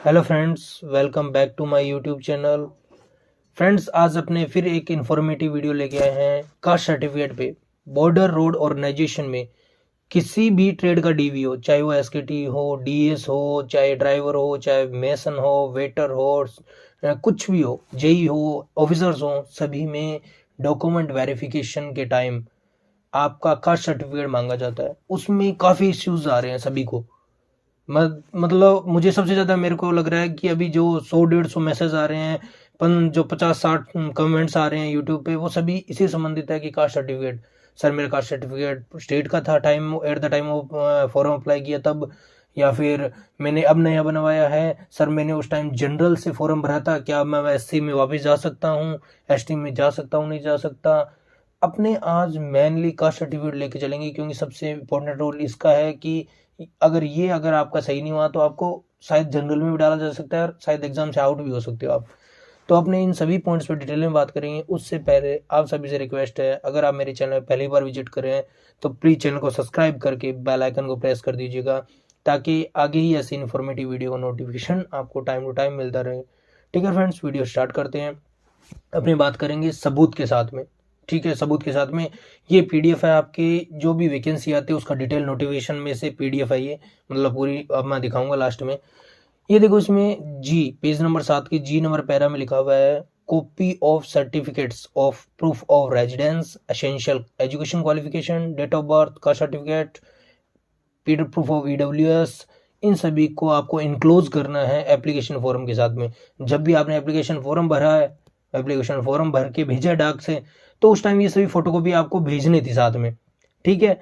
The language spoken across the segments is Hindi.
Hello friends, welcome back to my YouTube channel. Friends, आज अपने फिर एक इन्फॉर्मेटिव वीडियो लेके आए हैं कास्ट सर्टिफिकेट पे। बॉर्डर रोड ऑर्गेनाइजेशन में किसी भी ट्रेड का डीवी हो, चाहे वो एसकेटी हो, डीएस हो, चाहे ड्राइवर हो, चाहे मेसन हो, वेटर हो, कुछ भी हो, जेई हो, ऑफिसर्स हो, सभी में डॉक्यूमेंट वेरिफिकेशन के टाइम आपका कास्ट सर्टिफिकेट मांगा जाता है। उसमें काफ़ी इश्यूज आ रहे हैं सभी को। मतलब मुझे सबसे ज़्यादा मेरे को लग रहा है कि अभी जो 100-150 मैसेज आ रहे हैं, जो 50-60 कमेंट्स आ रहे हैं यूट्यूब पे, वो सभी इसी संबंधित है कि कास्ट सर्टिफिकेट। सर, मेरा कास्ट सर्टिफिकेट स्टेट का था time eight the time of form apply किया तब, या फिर मैंने अब नया बनवाया है। सर, मैंने उस टाइम जनरल से फॉर्म भरा था, क्या मैं एससी में वापस जा सकता हूँ, एसटी में जा सकता हूँ, नहीं जा सकता। अपने आज मेनली कास्ट सर्टिफिकेट लेके चलेंगे, क्योंकि सबसे इम्पोर्टेंट रोल इसका है कि अगर आपका सही नहीं हुआ तो आपको शायद जनरल में भी डाला जा सकता है और शायद एग्जाम से आउट भी हो सकते हो आप। तो अपने इन सभी पॉइंट्स पर डिटेल में बात करेंगे। उससे पहले आप सभी से रिक्वेस्ट है, अगर आप मेरे चैनल पर पहली बार विजिट कर रहे हैं तो प्लीज़ चैनल को सब्सक्राइब करके बेल आइकन को प्रेस कर दीजिएगा, ताकि आगे ही ऐसी इन्फॉर्मेटिव वीडियो का नोटिफिकेशन आपको टाइम टू टाइम मिलता रहे। ठीक है फ्रेंड्स, वीडियो स्टार्ट करते हैं। अपनी बात करेंगे सबूत के साथ में। ठीक है, सबूत के साथ में ये पीडीएफ है, आपकी जो भी वैकेंसी आती है उसका डिटेल नोटिफिकेशन में से पीडीएफ है ये, मतलब पूरी अब मैं दिखाऊंगा लास्ट में। ये देखो, इसमें जी पेज नंबर 7 की जी नंबर पैरा में लिखा हुआ है, copy of certificates of proof of residence, essential education qualification, date of birth का सर्टिफिकेट, पीडर प्रूफ ऑफ ईडब्ल्यूएस, इन सभी को आपको इनक्लोज करना है एप्लीकेशन फॉर्म के साथ में। जब भी आपने एप्लीकेशन फॉर्म भरा है, एप्लीकेशन फॉर्म भर के भेजा डाक से, तो उस टाइम ये सभी फोटोकॉपी आपको भेजनी थी साथ में। ठीक है,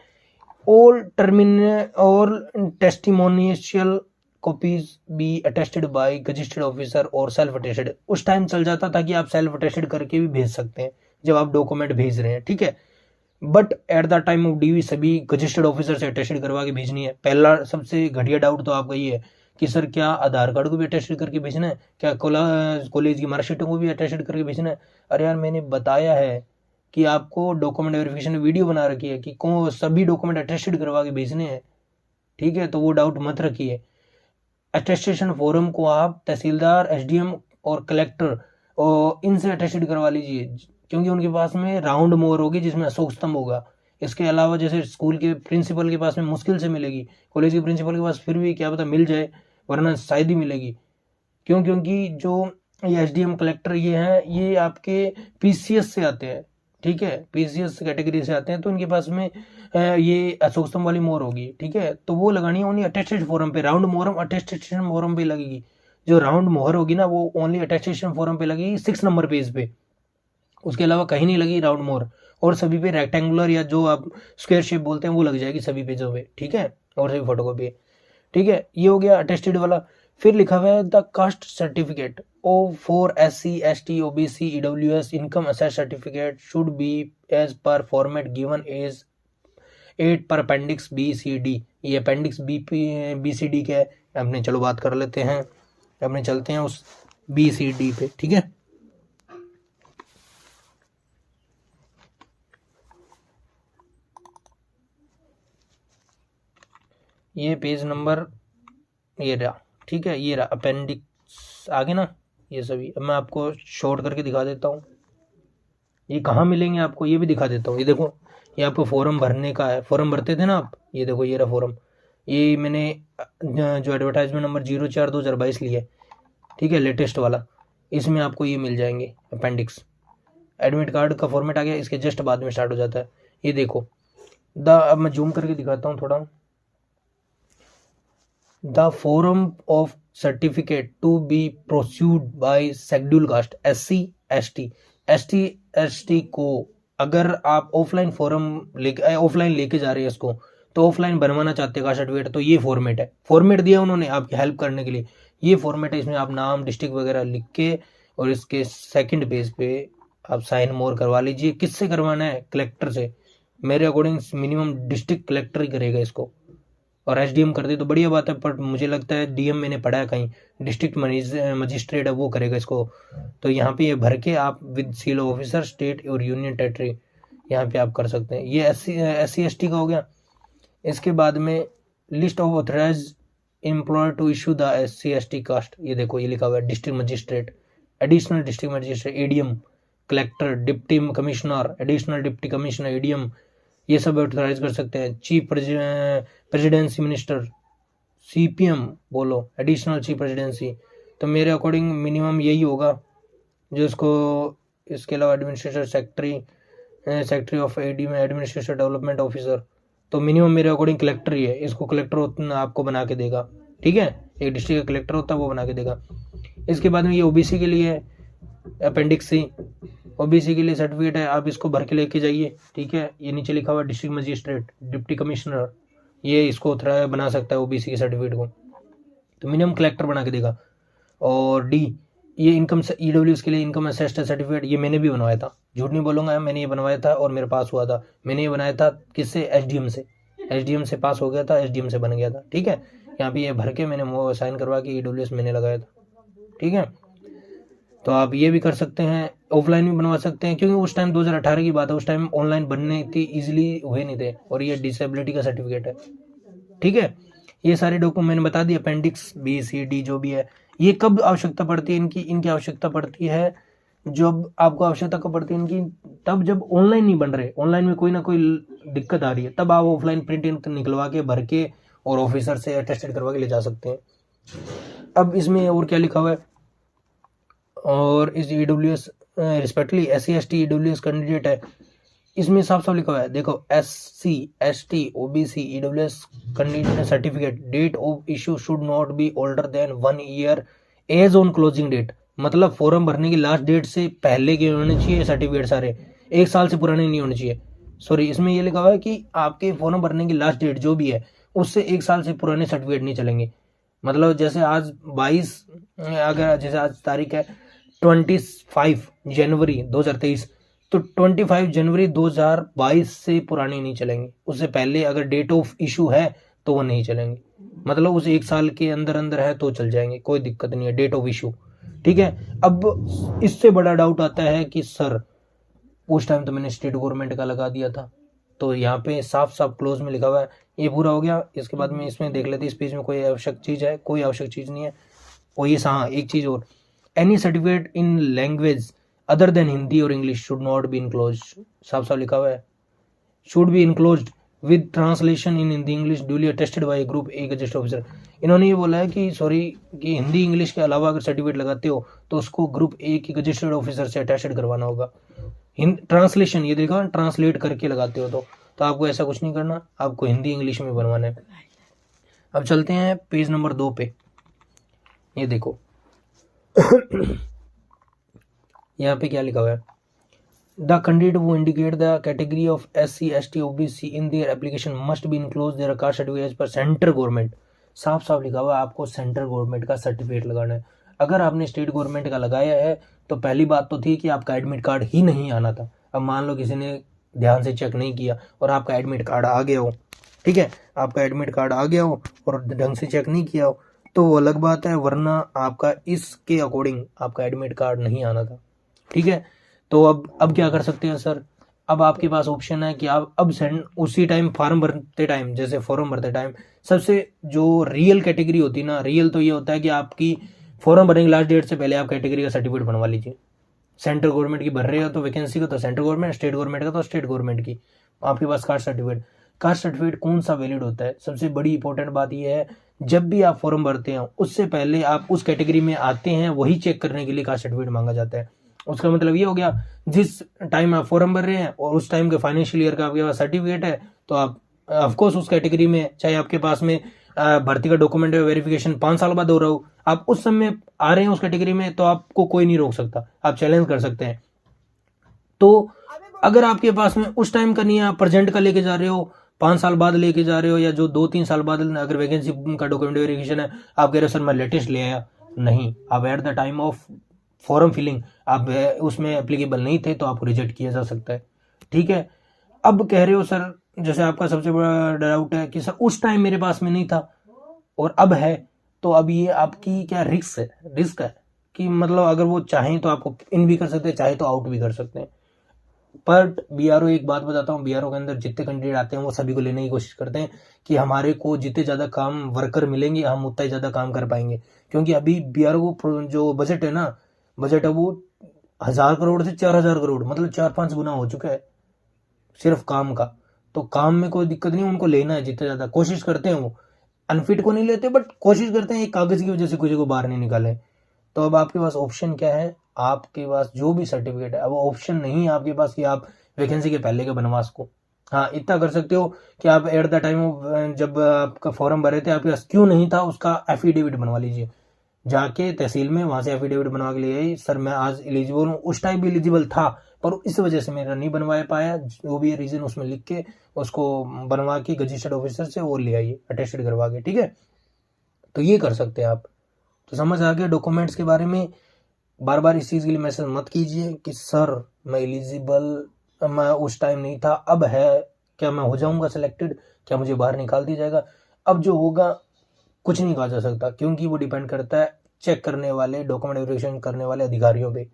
ऑल टर्मिनल और testimonial copies be attested by registered officer और सेल्फ अटेस्टेड। उस टाइम चल जाता था कि आप सेल्फ अटेस्टेड करके भी भेज सकते हैं जब आप डॉक्यूमेंट भेज रहे हैं। ठीक है, but at the time of DV सभी रजिस्टर्ड ऑफिसर से अटेस्टेड करवा के भेजनी है। पहला सबसे घटिया डाउट तो आपका ये है कि सर, क्या आधार कार्ड को भी अटेस्टेड करके भेजना है, क्या कॉलेज की मार्कशीटों को भी अटेस्टेड करके भेजना है। अरे यार, मैंने बताया है कि आपको डॉक्यूमेंट वेरिफिकेशन वीडियो बना रखी है कि कौन सभी डॉक्यूमेंट अटेस्टेड करवा के भेजने हैं। ठीक है, तो वो डाउट मत रखिए। अटेस्टेशन फॉर्म को आप तहसीलदार, एसडीएम और कलेक्टर और इनसे अटेस्टेड करवा लीजिए, क्योंकि उनके पास में राउंड मोहर होगी जिसमें अशोक स्तंभ होगा। इसके अलावा जैसे स्कूल के प्रिंसिपल के पास में मुश्किल से मिलेगी, कॉलेज के प्रिंसिपल के पास फिर भी क्या पता मिल जाए, वरना शायद ही मिलेगी। क्योंकि जो ये एसडीएम कलेक्टर ये हैं, ये आपके पीसीएस से आते हैं। ठीक है, पीसीएस कैटेगरी से आते हैं, तो इनके पास में ये अशोक स्तंभ वाली मोहर होगी। ठीक है, तो वो लगानी है ओनली अटेस्टेड फॉर्म पे, राउंड मोहर अटेस्टेशन फॉर्म पे लगेगी। जो राउंड मोहर होगी ना, वो ओनली अटेस्टेशन फॉर्म पे लगेगी 6 नंबर पेज पे, उसके अलावा कहीं नहीं लगी राउंड मोहर। और सभी पे रेक्टेंगुलर या जो आप स्क्वायर शेप बोलते हैं वो लग जाएगी सभी पेजों पे। ठीक है, और सभी फोटो कॉपी। ठीक है, ये हो गया अटेस्टेड वाला। फिर लिखा हुआ है द कास्ट सर्टिफिकेट ओ for SC ST OBC EWS income asset certificate should be as per format given as 8 per appendix BCD। ये अपेंडिक्स BCD के अपने, चलो बात कर लेते हैं, अपने चलते हैं उस BCD पे। ठीक है, ये पेज नंबर ये रहा। ठीक है, ये रहा अपेंडिक्स आगे ना, ये सभी। अब मैं आपको शॉर्ट करके दिखा देता हूँ ये कहाँ मिलेंगे आपको, ये भी दिखा देता हूँ। ये देखो, ये आपको फॉर्म भरने का है, फॉर्म भरते थे ना आप, ये देखो ये रहा फॉर्म। ये मैंने जो एडवर्टाइजमेंट नंबर 04/2022 लिया है, ठीक है, लेटेस्ट वाला, इसमें आपको ये मिल जाएंगे अपेंडिक्स। एडमिट कार्ड का फॉर्मेट आ गया, इसके जस्ट बाद में स्टार्ट हो जाता है। ये देखो अब मैं जूम करके दिखाता हूँ थोड़ा। The form of certificate to be produced by schedule caste SC ST को अगर आप ऑफलाइन लेके जा रहे हैं इसको, तो ऑफलाइन बनवाना चाहते हैं कास्ट सर्टिफिकेट, तो ये फॉर्मेट है। फॉर्मेट दिया उन्होंने आपकी हेल्प करने के लिए, ये फॉर्मेट है। इसमें आप नाम, डिस्ट्रिक्ट वगैरह लिख के, और इसके सेकंड पेज पे आप साइन मोर करवा लीजिए। किससे करवाना है? कलेक्टर से। मेरे अकॉर्डिंग मिनिमम डिस्ट्रिक्ट कलेक्टर ही करेगा इसको, और एसडीएम कर दे तो बढ़िया बात है, पर मुझे लगता है डीएम, मैंने पढ़ा है कहीं, डिस्ट्रिक्ट मजिस्ट्रेट है वो करेगा इसको। तो यहाँ पे ये भर के आप विद सील ऑफिसर स्टेट और यूनियन टेरिटरी यहाँ पे आप कर सकते हैं। ये SC ST का हो गया। इसके बाद में list of authorise employer to issue the SC/ST caste, ये देखो ये लिखा हुआ है district magistrate, additional district magistrate, ADM, collector, deputy commissioner, additional deputy commissioner, ADM, ये सब ऑथराइज कर सकते हैं। चीफ प्रेसिडेंसी मिनिस्टर, CPM बोलो, एडिशनल चीफ प्रेसिडेंसी। तो मेरे अकॉर्डिंग मिनिमम यही होगा जो इसको, इसके अलावा administrator secretary of administration development officer, तो मिनिमम मेरे अकॉर्डिंग कलेक्टर ही है। इसको कलेक्टर उतना आपको बना के देगा, ठीक है, एक डिस्ट्रिक्ट का कलेक्टर होता है वो बना के देगा। इसके बाद में ये OBC के लिए है, अपेंडिक्स C, OBC के लिए सर्टिफिकेट है, आप इसको भर के लेके जाइए, ठीक है। ये नीचे लिखा हुआ डिस्ट्रिक्ट मजिस्ट्रेट, डिप्टी कमिश्नर, ये इसको बना सकता है OBC के सर्टिफिकेट को, तो मिनिमम कलेक्टर बना के देगा। और D, ये इनकम EWS के लिए इनकम असिस्टेंट सर्टिफिकेट, ये मैंने भी बनवाया था, झूठ नहीं बोलूंगा, मैंने ये बनवाया था और मेरे पास हुआ था। मैंने ये बनाया था किससे, SDM से पास हो गया था, SDM से बन गया था, ठीक है। यहाँ पे ये भर के मैंने साइन करवा के EWS मैंने लगाया था, ठीक है। तो आप ये भी कर सकते हैं, ऑफलाइन भी बनवा सकते हैं, क्योंकि उस टाइम 2018 की बात है, उस टाइम ऑनलाइन बनने इतनी ईजिली हुए नहीं थे। और ये डिसेबिलिटी का सर्टिफिकेट है, ठीक है। ये सारे डॉक्यूमेंट मैंने बता दिए, अपेंडिक्स B, C, D जो भी है। ये कब आवश्यकता पड़ती है इनकी आवश्यकता पड़ती है, जब आपको आवश्यकता कब पड़ती है इनकी, तब जब ऑनलाइन नहीं बन रहे, ऑनलाइन में कोई ना कोई दिक्कत आ रही है, तब आप ऑफलाइन प्रिंट निकलवा के भर के और ऑफिसर से अटेस्टेड करवा के ले जा सकते हैं। अब इसमें और क्या लिखा हुआ है, और इस EWS respectively SC/ST EWS candidate है, इसमें साफ साफ लिखा हुआ है, देखो SC/ST OBC EWS candidate certificate, date of issue should not be older than 1 year as on closing date, मतलब फॉर्म भरने की लास्ट डेट से पहले के होने चाहिए सर्टिफिकेट, सारे 1 साल से पुराने नहीं होने चाहिए। सॉरी, इसमें ये लिखा हुआ है कि आपके फॉर्म भरने की लास्ट डेट जो भी है उससे 1 साल से पुराने सर्टिफिकेट नहीं चलेंगे। मतलब जैसे आज 22, अगर जैसे आज तारीख है 25 जनवरी 2023, तो 25 जनवरी 2022 से पुराने नहीं चलेंगे, उससे पहले अगर डेट ऑफ इशू है तो वो नहीं चलेंगे, मतलब उस 1 साल के अंदर अंदर है तो चल जाएंगे, कोई दिक्कत नहीं है, डेट ऑफ इशू, ठीक है। अब इससे बड़ा डाउट आता है कि सर उस टाइम तो मैंने स्टेट गवर्नमेंट का लगा दिया था, तो यहाँ पे साफ साफ क्लोज में लिखा हुआ है, ये पूरा हो गया। इसके बाद में इसमें देख लेते इस पेज में कोई आवश्यक चीज़ है, कोई आवश्यक चीज़ नहीं है। और ये हाँ एक चीज़ और, any certificate in language other than Hindi और English should not be enclose, साफ साफ लिखा हुआ है, should be enclosed with translation in Hindi English duly attested by group A gazetted officer. इन्होंने ये बोला है कि सॉरी कि हिंदी इंग्लिश के अलावा अगर सर्टिफिकेट लगाते हो तो उसको ग्रुप ए की गजेटेड ऑफिसर से अटेस्टेड करवाना होगा। ट्रांसलेशन ये देखा, ट्रांसलेट करके लगाते हो तो आपको ऐसा कुछ नहीं करना, आपको हिंदी इंग्लिश में बनवाना है। अब चलते हैं पेज नंबर 2 पे, ये देखो यहाँ पे क्या लिखा हुआ है, द कैंडिडेट वो indicate the category of SC/ST OBC in their application must be enclose their caste certificate as per central government. साफ साफ लिखा हुआ है आपको सेंट्रल गवर्नमेंट का सर्टिफिकेट लगाना है। अगर आपने स्टेट गवर्नमेंट का लगाया है तो पहली बात तो थी कि आपका एडमिट कार्ड ही नहीं आना था। अब मान लो किसी ने ध्यान से चेक नहीं किया और आपका एडमिट कार्ड आ गया हो, ठीक है, आपका एडमिट कार्ड आ गया हो और ढंग से चेक नहीं किया हो तो वो अलग बात है, वरना आपका इसके अकॉर्डिंग आपका एडमिट कार्ड नहीं आना था, ठीक है। तो अब क्या कर सकते हैं सर, अब आपके पास ऑप्शन है कि आप अब सेंड उसी टाइम फॉर्म भरते टाइम, जैसे फॉर्म भरते टाइम सबसे जो रियल कैटेगरी होती है ना, रियल तो ये होता है कि आपकी फॉर्म भरने की लास्ट डेट से पहले आप कैटेगरी का सर्टिफिकेट बनवा लीजिए। सेंट्रल गवर्नमेंट की भर रहे हो तो वैकेंसी को तो सेंट्रल गवर्नमेंट, स्टेट गवर्नमेंट का तो स्टेट गवर्नमेंट की, आपके पास कास्ट सर्टिफिकेट कौन सा वैलिड होता है। सबसे बड़ी इंपॉर्टेंट बात यह है, जब भी आप फॉर्म भरते हैं उससे पहले आप उस कैटेगरी में आते हैं वही चेक करने के लिए कास्ट सर्टिफिकेट मांगा जाता है। उसका मतलब ये हो गया जिस टाइम आप फॉर्म भर रहे हैं और उस टाइम के फाइनेंशियल ईयर का आपके पास सर्टिफिकेट है तो आप ऑफकोर्स उस कैटेगरी में, चाहे आपके पास में भर्ती का डॉक्यूमेंट वेरिफिकेशन 5 साल बाद हो रहा हो, आप उस समय आ रहे हैं उस कैटेगरी में तो आपको कोई नहीं रोक सकता, आप चैलेंज कर सकते हैं। तो अगर आपके पास में उस टाइम का नहीं है, आप प्रेजेंट का लेके जा रहे हो, 5 साल बाद लेके जा रहे हो, या जो 2-3 साल बाद अगर वैकेंसी का डॉक्यूमेंट वेरिफिकेशन है आप कह रहे हो सर मैं लेटेस्ट ले आया, नहीं, आप at the time of form filling आप उसमें एप्लीकेबल नहीं थे तो आपको रिजेक्ट किया जा सकता है, ठीक है। अब कह रहे हो सर, जैसे आपका सबसे बड़ा डाउट है कि सर उस टाइम मेरे पास में नहीं था और अब है, तो अब ये आपकी क्या रिस्क है कि मतलब अगर वो चाहें तो आपको इन भी कर सकते हैं, चाहे तो आउट भी कर सकते हैं। बट बीआरओ, एक बात बताता हूँ, बीआरओ के अंदर जितने कैंडिडेट आते हैं वो सभी को लेने की कोशिश करते हैं कि हमारे को जितने ज़्यादा काम वर्कर मिलेंगे हम उतना ही ज़्यादा काम कर पाएंगे। क्योंकि अभी बीआरओ को जो बजट है ना, बजट है वो 1000 करोड़ से 4000 करोड़, मतलब 4-5 गुना हो चुका है सिर्फ काम का। तो काम में कोई दिक्कत नहीं, उनको लेना है जितना ज़्यादा, कोशिश करते हैं वो, अनफिट को नहीं लेते बट कोशिश करते हैं एक कागज़ की वजह से किसी को बाहर नहीं निकालें। तो अब आपके पास ऑप्शन क्या है, आपके पास जो भी सर्टिफिकेट है, अब ऑप्शन नहीं है आपके पास कि आप वैकेंसी के पहले के बनवा सको। हाँ, इतना कर सकते हो कि आप एट द टाइम ऑफ जब आपका फॉर्म भरे थे आपके पास क्यों नहीं था उसका एफिडेविट बनवा लीजिए, जाके तहसील में वहां से एफिडेविट बनवा के लिए आई, सर मैं आज एलिजिबल हूँ। उस टाइम भी एलिजिबल था पर इस वजह से मेरा नहीं बनवा पाया, जो भी रीजन उसमें लिख के उसको बनवा के गजिस्टर्ड ऑफिसर से वो ले आइए अटेस्टेड करवा के, ठीक है। तो ये कर सकते हैं आप। तो समझ आ गया डॉक्यूमेंट्स के बारे में। बार बार इस चीज़ के लिए मैसेज मत कीजिए कि सर मैं एलिजिबल, मैं उस टाइम नहीं था, अब है, क्या मैं हो जाऊंगा सिलेक्टेड, क्या मुझे बाहर निकाल दिया जाएगा। अब जो होगा कुछ नहीं कहा जा सकता, क्योंकि वो डिपेंड करता है चेक करने वाले, डॉक्यूमेंट वेरिफिकेशन करने वाले अधिकारियों पे,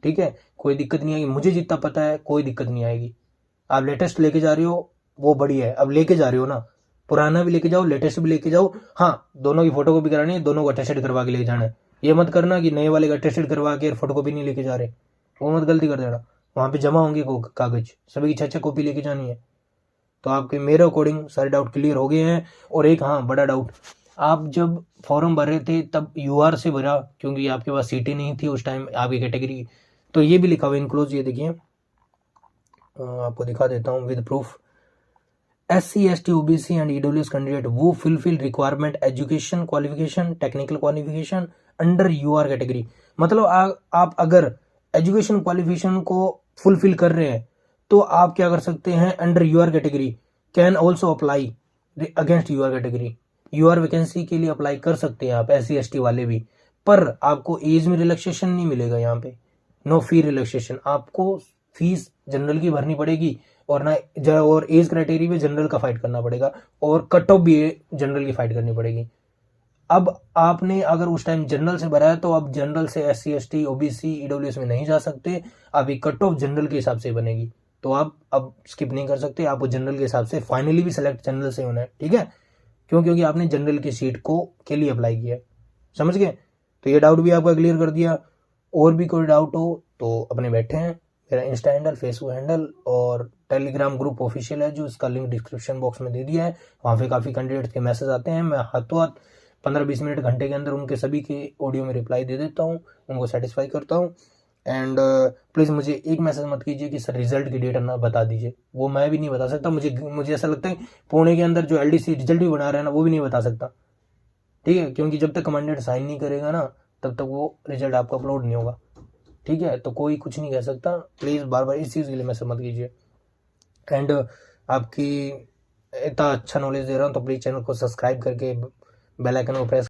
ठीक है। कोई दिक्कत नहीं आएगी, मुझे जितना पता है कोई दिक्कत नहीं आएगी। आप लेटेस्ट लेके जा रहे हो वो बढ़िया है, अब लेके जा रहे हो ना, पुराना भी लेके जाओ लेटेस्ट भी लेके जाओ। हाँ, दोनों की फोटो कॉपी करानी है, दोनों को अटेस्टेड करवा के लेके जाना है। ये मत करना कि नए वाले का अटेस्टेड करवा के फोटो कॉपी नहीं लेके जा रहे, वो मत गलती कर देना। वहाँ पे जमा होंगे कागज, सभी की 6-6 कॉपी लेके जानी है। तो आपके मेरे अकॉर्डिंग सारे डाउट क्लियर हो गए हैं। और एक हाँ बड़ा डाउट, आप जब फॉर्म भर रहे थे तब यूआर से भरा, क्योंकि आपके पास सीटें नहीं थी उस टाइम आपकी कैटेगरी। तो ये भी लिखा हुआ इनक्लोज, ये देखिए आपको दिखा देता हूँ with proof. SC ST OBC and EWS candidate वो fulfil requirement education qualification technical qualification under UR category. मतलब आप अगर एजुकेशन क्वालिफिकेशन को फुलफिल कर रहे हैं तो आप क्या कर सकते हैं, under UR category can also apply against UR category. UR vacancy के लिए अप्लाई कर सकते हैं आप, SC ST वाले भी, पर आपको एज में रिलैक्सेशन नहीं मिलेगा यहाँ पे, नो फी रिलैक्सेशन। आपको फीस जनरल की भरनी पड़ेगी और ना और एज क्राइटेरिया में जनरल का फाइट करना पड़ेगा और कट ऑफ भी जनरल की फाइट करनी पड़ेगी। अब आपने अगर उस टाइम जनरल से भरा है तो अब जनरल से SC ST OBC EWS में नहीं जा सकते, अभी कट ऑफ जनरल के हिसाब से बनेगी। तो आप अब स्किप नहीं कर सकते, आपको जनरल के हिसाब से फाइनली भी सिलेक्ट जनरल से होना है, ठीक है। क्यों, क्योंकि आपने जनरल की सीट को के लिए अप्लाई किया है, समझ गए। तो ये डाउट भी आपका क्लियर कर दिया। और भी कोई डाउट हो तो अपने बैठे हैं, मेरा इंस्टा हैंडल, फेसबुक हैंडल और टेलीग्राम ग्रुप ऑफिशियल है जो इसका लिंक डिस्क्रिप्शन बॉक्स में दे दिया है। वहाँ पे काफ़ी कैंडिडेट्स के मैसेज आते हैं, मैं हाथों हाथ 15-20 मिनट घंटे के अंदर उनके सभी के ऑडियो में रिप्लाई दे देता हूँ, उनको सेटिस्फाई करता हूँ। एंड प्लीज़ मुझे एक मैसेज मत कीजिए कि सर रिजल्ट की डेट ना बता दीजिए, वो मैं भी नहीं बता सकता। मुझे ऐसा लगता है पुणे के अंदर जो LDC रिजल्ट भी बना रहा है ना वो भी नहीं बता सकता, ठीक है। क्योंकि जब तक कमांडेंट साइन नहीं करेगा ना तब तक वो रिजल्ट आपका अपलोड नहीं होगा, ठीक है। तो कोई कुछ नहीं कह सकता, प्लीज़ बार बार इस चीज़ के लिए मैसेज मत कीजिए। एंड आपकी इतना अच्छा नॉलेज दे रहा हूँ तो प्लीज़ चैनल को सब्सक्राइब करके बेल आइकन को प्रेस